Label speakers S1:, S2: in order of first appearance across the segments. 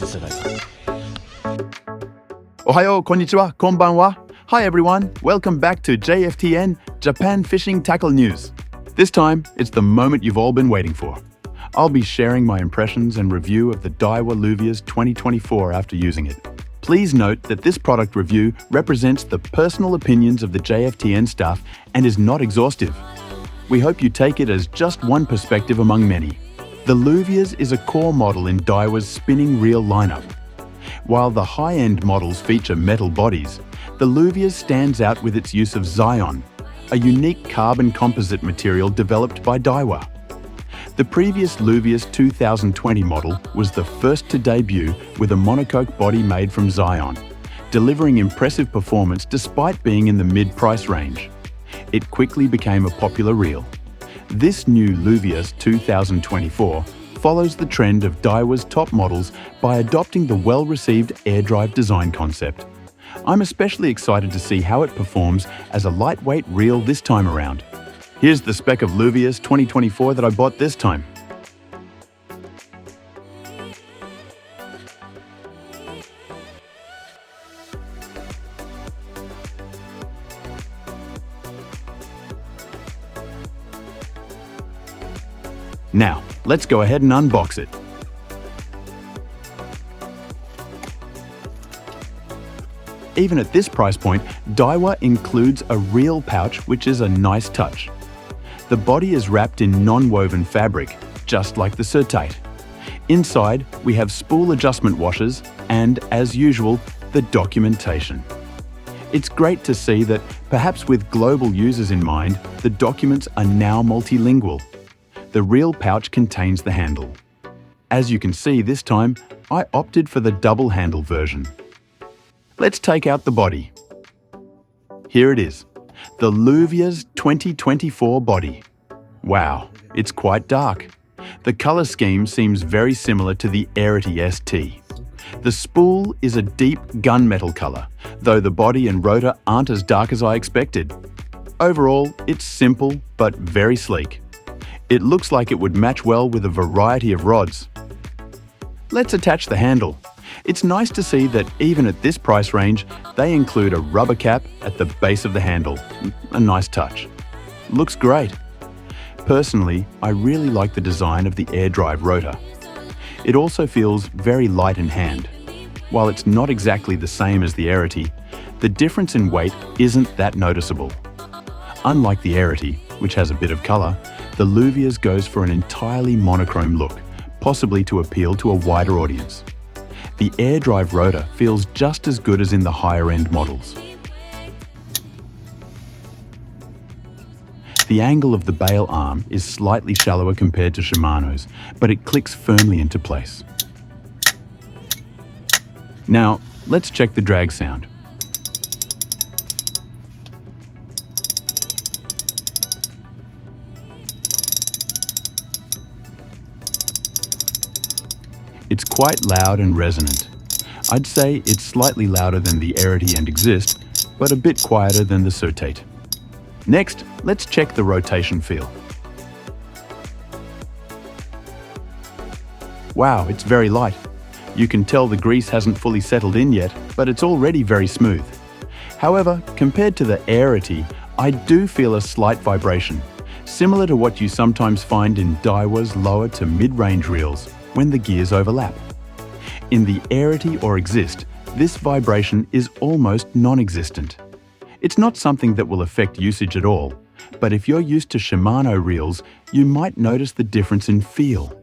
S1: 世代が。
S2: Ohayo, konnichiwa, konbanwa. Hi everyone, welcome back to JFTN, Japan Fishing Tackle News. This time, it's the moment you've all been waiting for. I'll be sharing my impressions and review of the DAIWA LUVIAS 2024 after using it. Please note that this product review represents the personal opinions of the JFTN staff and is not exhaustive. We hope you take it as just one perspective among many. The LUVIAS is a core model in DAIWA's spinning reel lineup. While the high-end models feature metal bodies, the LUVIAS stands out with its use of ZAION, a unique carbon composite material developed by DAIWA. The previous LUVIAS 2020 model was the first to debut with a monocoque body made from ZAION, delivering impressive performance despite being in the mid-price range. It quickly became a popular reel. This new LUVIAS 2024 follows the trend of DAIWA's top models by adopting the well-received air drive design concept. I'm especially excited to see how it performs as a lightweight reel this time around. Here's the spec of LUVIAS 2024 that I bought this time. Now, let's go ahead and unbox it. Even at this price point, DAIWA includes a reel pouch, which is a nice touch. The body is wrapped in non-woven fabric, just like the Saltimate. Inside, we have spool adjustment washers and, as usual, the documentation. It's great to see that, perhaps with global users in mind, the documents are now multilingual. The reel pouch contains the handle. As you can see this time, I opted for the double handle version. Let's take out the body. Here it is, the LUVIAS 2024 body. Wow, it's quite dark. The color scheme seems very similar to the Arity ST. The spool is a deep gunmetal color, though the body and rotor aren't as dark as I expected. Overall, it's simple but very sleek. It looks like it would match well with a variety of rods. Let's attach the handle. It's nice to see that even at this price range, they include a rubber cap at the base of the handle. A nice touch. Looks great. Personally, I really like the design of the air drive rotor. It also feels very light in hand. While it's not exactly the same as the Arity, the difference in weight isn't that noticeable. Unlike the Arity, which has a bit of color, the LUVIAS goes for an entirely monochrome look, possibly to appeal to a wider audience. The air drive rotor feels just as good as in the higher-end models. The angle of the bail arm is slightly shallower compared to Shimano's, but it clicks firmly into place. Now, let's check the drag sound. It's quite loud and resonant. I'd say it's slightly louder than the Arity and Exist, but a bit quieter than the Saltimate. Next, let's check the rotation feel. Wow, it's very light. You can tell the grease hasn't fully settled in yet, but it's already very smooth. However, compared to the Arity, I do feel a slight vibration, similar to what you sometimes find in DAIWA's lower to mid-range reels when the gears overlap. In the Arity or Exist, this vibration is almost non-existent. It's not something that will affect usage at all, but if you're used to Shimano reels, you might notice the difference in feel.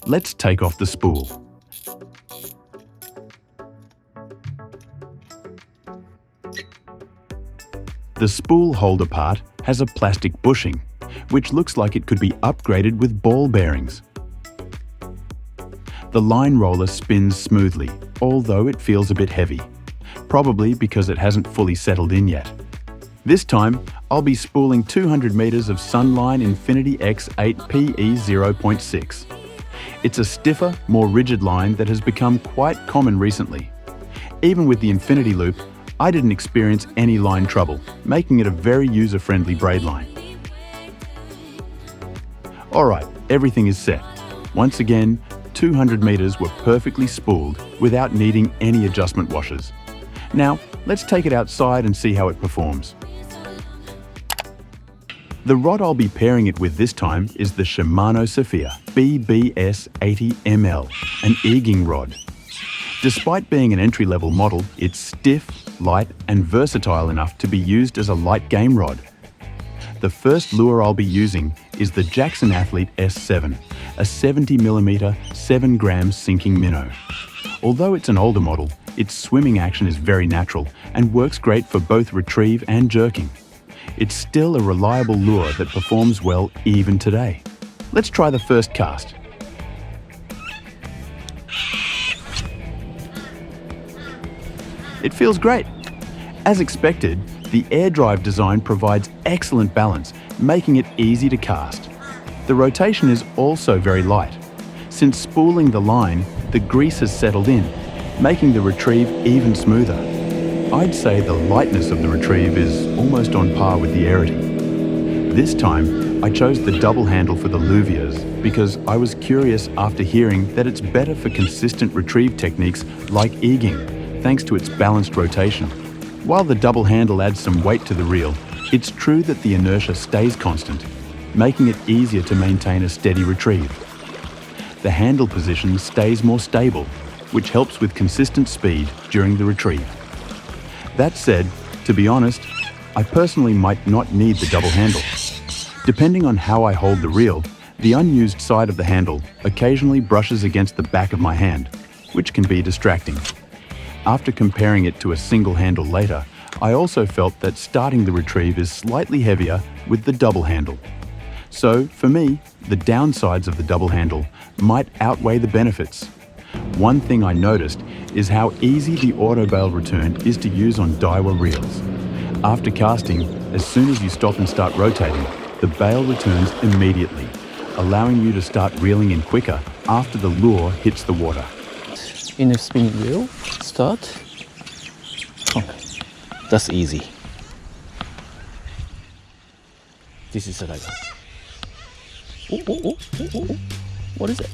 S2: Let's take off the spool. The spool holder part has a plastic bushing, which looks like it could be upgraded with ball bearings. The line roller spins smoothly, although it feels a bit heavy, probably because it hasn't fully settled in yet. This time, I'll be spooling 200 meters of Sunline Infinity X8 PE 0.6. It's a stiffer, more rigid line that has become quite common recently. Even with the Infinity Loop, I didn't experience any line trouble, making it a very user-friendly braid line. Alright, everything is set. Once again, 200 meters were perfectly spooled without needing any adjustment washers. Now, let's take it outside and see how it performs. The rod I'll be pairing it with this time is the Shimano Sephia BBS 80ml, an egging rod. Despite being an entry-level model, it's stiff, light and versatile enough to be used as a light game rod. The first lure I'll be using is the Jackson Athlete S7, a 70mm 7-gram sinking minnow. Although it's an older model, its swimming action is very natural and works great for both retrieve and jerking. It's still a reliable lure that performs well even today. Let's try the first cast. It feels great. As expected, the air drive design provides excellent balance, making it easy to cast. The rotation is also very light. Since spooling the line, the grease has settled in, making the retrieve even smoother. I'd say the lightness of the retrieve is almost on par with the airity. This time, I chose the double handle for the Luvias because I was curious after hearing that it's better for consistent retrieve techniques like egging, thanks to its balanced rotation. While the double handle adds some weight to the reel, it's true that the inertia stays constant, making it easier to maintain a steady retrieve. The handle position stays more stable, which helps with consistent speed during the retrieve. That said, to be honest, I personally might not need the double handle. Depending on how I hold the reel, the unused side of the handle occasionally brushes against the back of my hand, which can be distracting. After comparing it to a single handle later, I also felt that starting the retrieve is slightly heavier with the double handle. So, for me, the downsides of the double handle might outweigh the benefits. One thing I noticed is how easy the auto bail return is to use on DAIWA reels. After casting, as soon as you stop and start rotating, the bail returns immediately, allowing you to start reeling in quicker after the lure hits the water.
S1: In a spinning reel, start. Okay, that's easy. This is a DAIWA. Oh. What is it?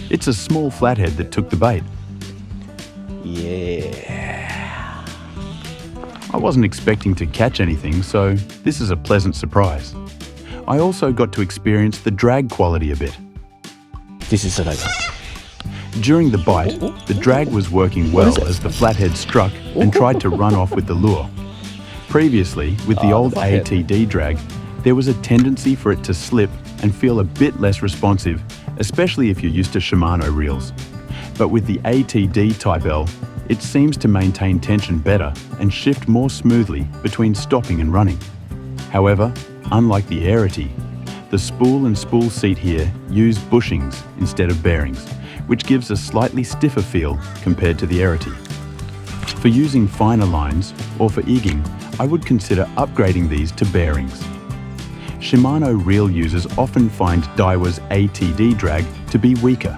S2: It's a small flathead that took the bait.
S1: Yeah.
S2: I wasn't expecting to catch anything, so this is a pleasant surprise. I also got to experience the drag quality a bit.
S1: This is a DAIWA.
S2: During the bite, the drag was working well as the flathead struck and tried to run off with the lure. Previously, with the old ATD drag, there was a tendency for it to slip and feel a bit less responsive, especially if you're used to Shimano reels. But with the ATD Type L, it seems to maintain tension better and shift more smoothly between stopping and running. However, unlike the Airity, the spool and spool seat here use bushings instead of bearings, which gives a slightly stiffer feel compared to the Airity. For using finer lines or for egging, I would consider upgrading these to bearings. Shimano reel users often find DAIWA's ATD drag to be weaker,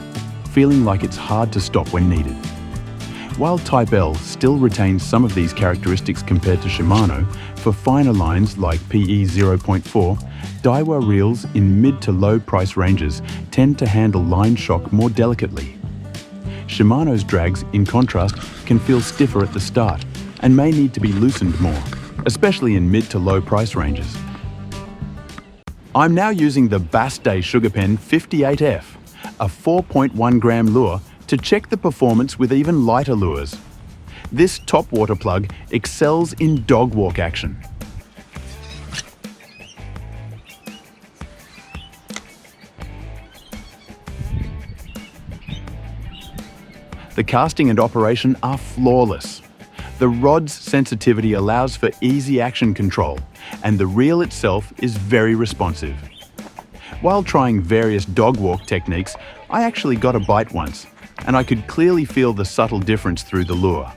S2: feeling like it's hard to stop when needed. While Type L still retains some of these characteristics compared to Shimano, for finer lines like PE 0.4, DAIWA reels in mid to low price ranges tend to handle line shock more delicately. Shimano's drags, in contrast, can feel stiffer at the start and may need to be loosened more, especially in mid to low price ranges. I'm now using the Bass Day Sugar Pen 58F, a 4.1 gram lure, to check the performance with even lighter lures. This top water plug excels in dog walk action. The casting and operation are flawless. The rod's sensitivity allows for easy action control, and the reel itself is very responsive. While trying various dog walk techniques, I actually got a bite once, and I could clearly feel the subtle difference through the lure.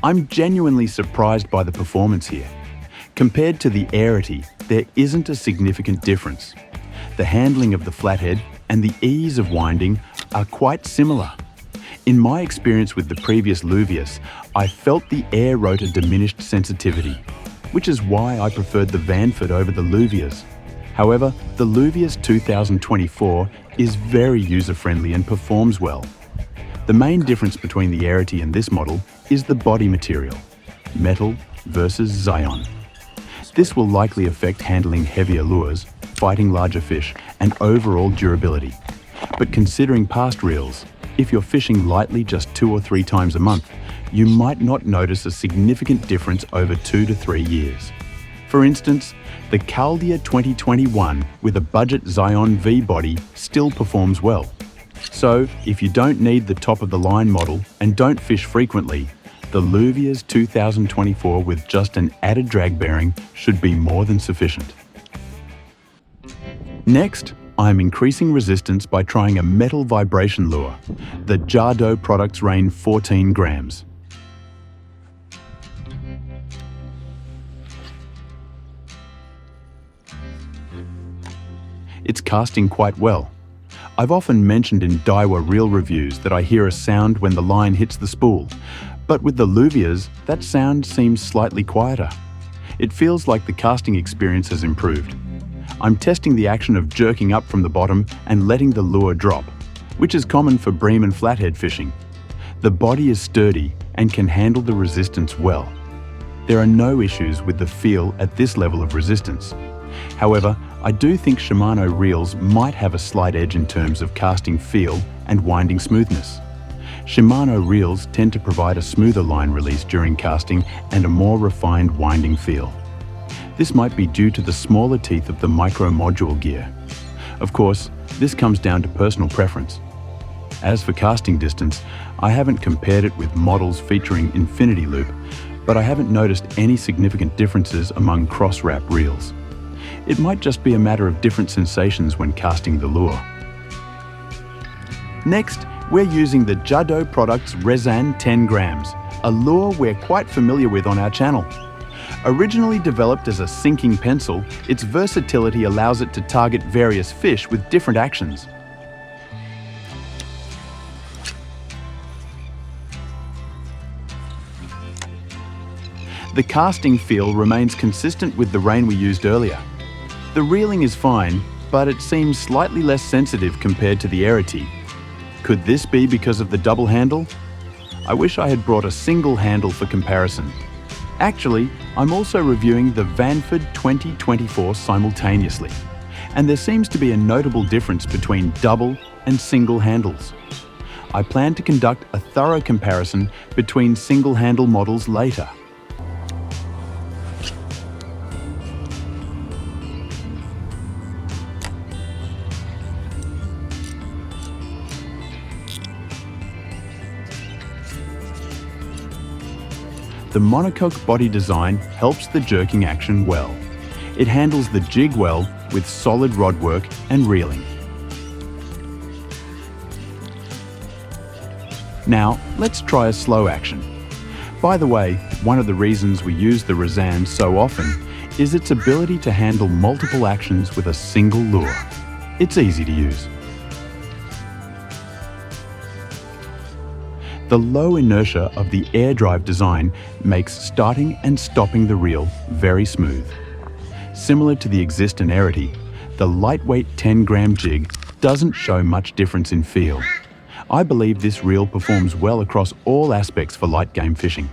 S2: I'm genuinely surprised by the performance here. Compared to the Airity, there isn't a significant difference. The handling of the flathead and the ease of winding are quite similar. In my experience with the previous Luvias, I felt the air rotor diminished sensitivity, which is why I preferred the Vanford over the Luvias. However, the Luvias 2024 is very user-friendly and performs well. The main difference between the Arity and this model is the body material, metal versus ZAION. This will likely affect handling heavier lures, fighting larger fish, and overall durability. But considering past reels, if you're fishing lightly just 2 or 3 times a month, you might not notice a significant difference over 2 to 3 years. For instance, the Caldia 2021 with a budget ZAION V body still performs well. So, if you don't need the top-of-the-line model and don't fish frequently, the Luvias 2024 with just an added drag bearing should be more than sufficient. Next, I'm increasing resistance by trying a metal vibration lure, the DAISO Products Rain 14 grams. It's casting quite well. I've often mentioned in DAIWA reel reviews that I hear a sound when the line hits the spool, but with the Luvias, that sound seems slightly quieter. It feels like the casting experience has improved. I'm testing the action of jerking up from the bottom and letting the lure drop, which is common for bream and flathead fishing. The body is sturdy and can handle the resistance well. There are no issues with the feel at this level of resistance. However, I do think Shimano reels might have a slight edge in terms of casting feel and winding smoothness. Shimano reels tend to provide a smoother line release during casting and a more refined winding feel. This might be due to the smaller teeth of the micro module gear. Of course, this comes down to personal preference. As for casting distance, I haven't compared it with models featuring infinity loop, but I haven't noticed any significant differences among cross-wrap reels. It might just be a matter of different sensations when casting the lure. Next, we're using the DAISO Products Rezan 10 grams, a lure we're quite familiar with on our channel. Originally developed as a sinking pencil, its versatility allows it to target various fish with different actions. The casting feel remains consistent with the rein we used earlier. The reeling is fine, but it seems slightly less sensitive compared to the Arity. Could this be because of the double handle? I wish I had brought a single handle for comparison. Actually, I'm also reviewing the Vanford 2024 simultaneously, and there seems to be a notable difference between double and single handles. I plan to conduct a thorough comparison between single handle models later. The Monocoque body design helps the jerking action well. It handles the jig well with solid rod work and reeling. Now, let's try a slow action. By the way, one of the reasons we use the Rezan so often is its ability to handle multiple actions with a single lure. It's easy to use. The low inertia of the air drive design makes starting and stopping the reel very smooth. Similar to the existing Arity, the lightweight 10-gram jig doesn't show much difference in feel. I believe this reel performs well across all aspects for light game fishing.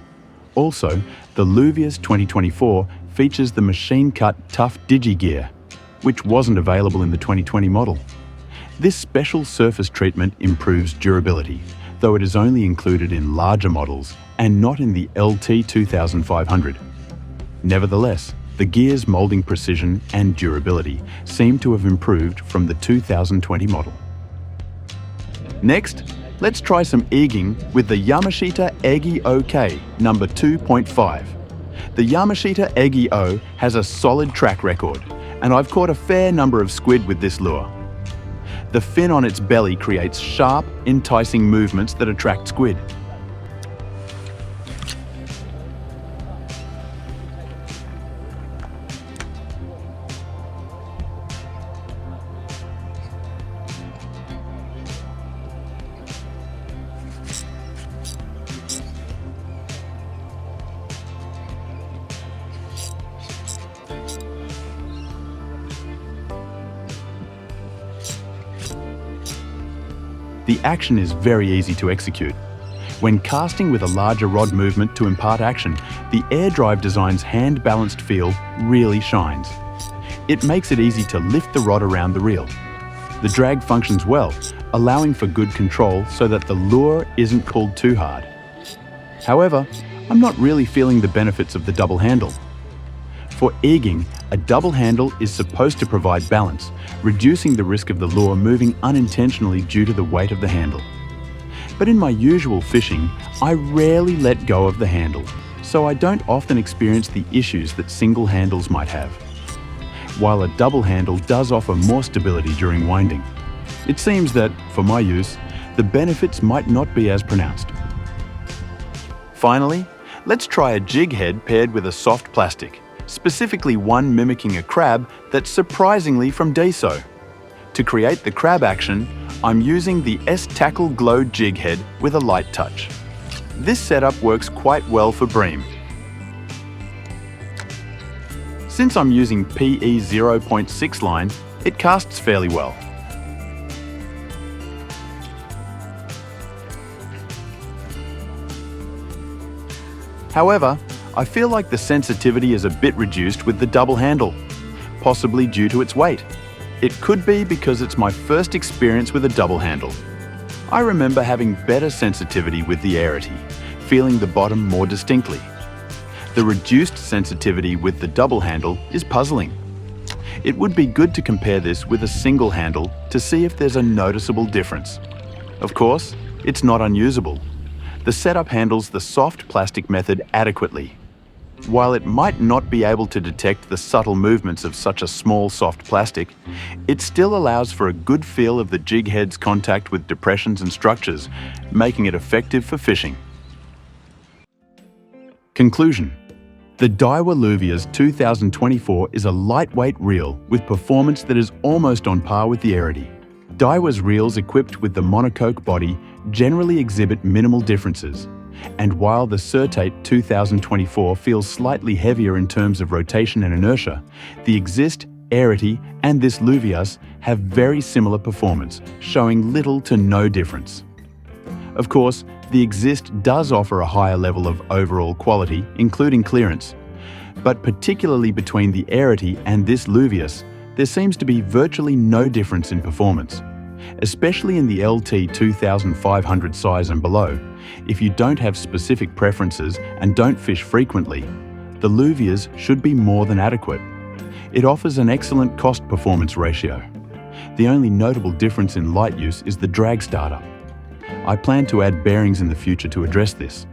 S2: Also, the Luvias 2024 features the machine-cut tough digi gear, which wasn't available in the 2020 model. This special surface treatment improves durability, though it is only included in larger models and not in the LT 2500. Nevertheless, the gear's molding precision and durability seem to have improved from the 2020 model. Next, let's try some egging with the Yamashita Egi-Oh K number 2.5. The Yamashita Egi-Oh has a solid track record, and I've caught a fair number of squid with this lure. The fin on its belly creates sharp, enticing movements that attract squid. The action is very easy to execute. When casting with a larger rod movement to impart action, the air drive design's hand-balanced feel really shines. It makes it easy to lift the rod around the reel. The drag functions well, allowing for good control so that the lure isn't pulled too hard. However, I'm not really feeling the benefits of the double handle. For egging, a double handle is supposed to provide balance, reducing the risk of the lure moving unintentionally due to the weight of the handle. But in my usual fishing, I rarely let go of the handle, so I don't often experience the issues that single handles might have. While a double handle does offer more stability during winding, it seems that, for my use, the benefits might not be as pronounced. Finally, let's try a jig head paired with a soft plastic, specifically one mimicking a crab that's surprisingly from DAISO. To create the crab action, I'm using the S-Tackle Glow jig head with a light touch. This setup works quite well for bream. Since I'm using PE 0.6 line, it casts fairly well. However, I feel like the sensitivity is a bit reduced with the double handle, possibly due to its weight. It could be because it's my first experience with a double handle. I remember having better sensitivity with the Arity, feeling the bottom more distinctly. The reduced sensitivity with the double handle is puzzling. It would be good to compare this with a single handle to see if there's a noticeable difference. Of course, it's not unusable. The setup handles the soft plastic method adequately. While it might not be able to detect the subtle movements of such a small soft plastic, it still allows for a good feel of the jig head's contact with depressions and structures, making it effective for fishing. Conclusion. The DAIWA LUVIAS 2024 is a lightweight reel with performance that is almost on par with the Arity. DAIWA's reels equipped with the Monocoque body generally exhibit minimal differences, and while the Certate 2024 feels slightly heavier in terms of rotation and inertia, the Exist, Arity and this LUVIAS have very similar performance, showing little to no difference. Of course, the Exist does offer a higher level of overall quality, including clearance, but particularly between the Arity and this LUVIAS, there seems to be virtually no difference in performance. Especially in the LT 2500 size and below, if you don't have specific preferences and don't fish frequently, the LUVIAS should be more than adequate. It offers an excellent cost-performance ratio. The only notable difference in light use is the drag startup. I plan to add bearings in the future to address this.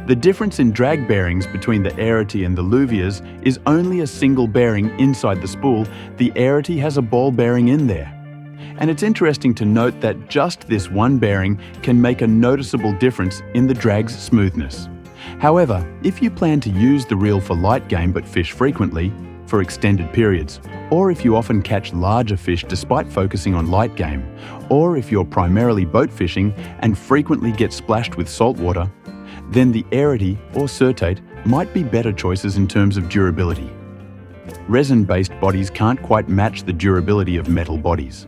S2: The difference in drag bearings between the Arity and the LUVIAS is only a single bearing inside the spool. The Arity has a ball bearing in there. And it's interesting to note that just this one bearing can make a noticeable difference in the drag's smoothness. However, if you plan to use the reel for light game but fish frequently, for extended periods, or if you often catch larger fish despite focusing on light game, or if you're primarily boat fishing and frequently get splashed with salt water, then the Arity or Certate might be better choices in terms of durability. Resin-based bodies can't quite match the durability of metal bodies.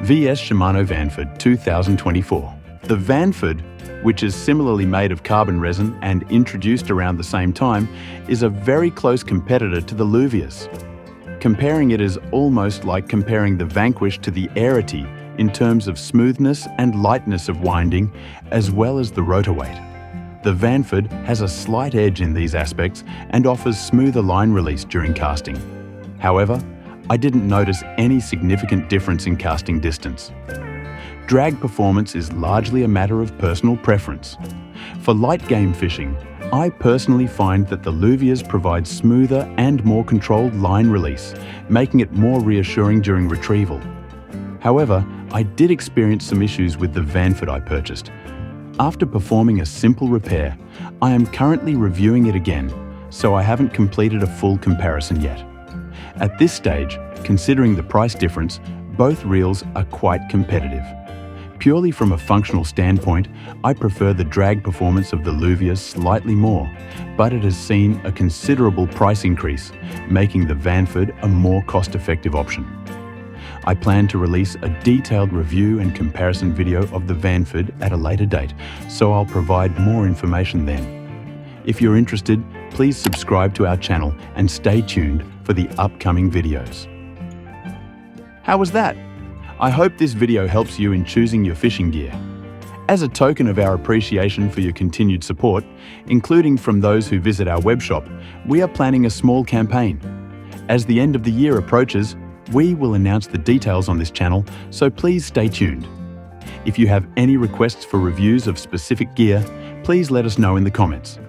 S2: VS SHIMANO Vanford 2024. The Vanford, which is similarly made of carbon resin and introduced around the same time, is a very close competitor to the LUVIAS. Comparing it is almost like comparing the Vanquish to the Arity in terms of smoothness and lightness of winding, as well as the rotor weight. The Vanford has a slight edge in these aspects and offers smoother line release during casting. However, I didn't notice any significant difference in casting distance. Drag performance is largely a matter of personal preference. For light game fishing, I personally find that the LUVIAS provide smoother and more controlled line release, making it more reassuring during retrieval. However, I did experience some issues with the Vanford I purchased. After performing a simple repair, I am currently reviewing it again, so I haven't completed a full comparison yet. At this stage, considering the price difference, both reels are quite competitive. Purely from a functional standpoint, I prefer the drag performance of the LUVIAS slightly more, but it has seen a considerable price increase, making the Vanford a more cost-effective option. I plan to release a detailed review and comparison video of the Vanford at a later date, so I'll provide more information then. If you're interested, please subscribe to our channel and stay tuned for the upcoming videos. How was that? I hope this video helps you in choosing your fishing gear. As a token of our appreciation for your continued support, including from those who visit our webshop, we are planning a small campaign. As the end of the year approaches, we will announce the details on this channel, so please stay tuned. If you have any requests for reviews of specific gear, please let us know in the comments.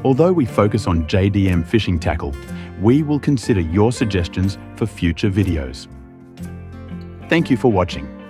S2: Although we focus on JDM fishing tackle, we will consider your suggestions for future videos. Thank you for watching.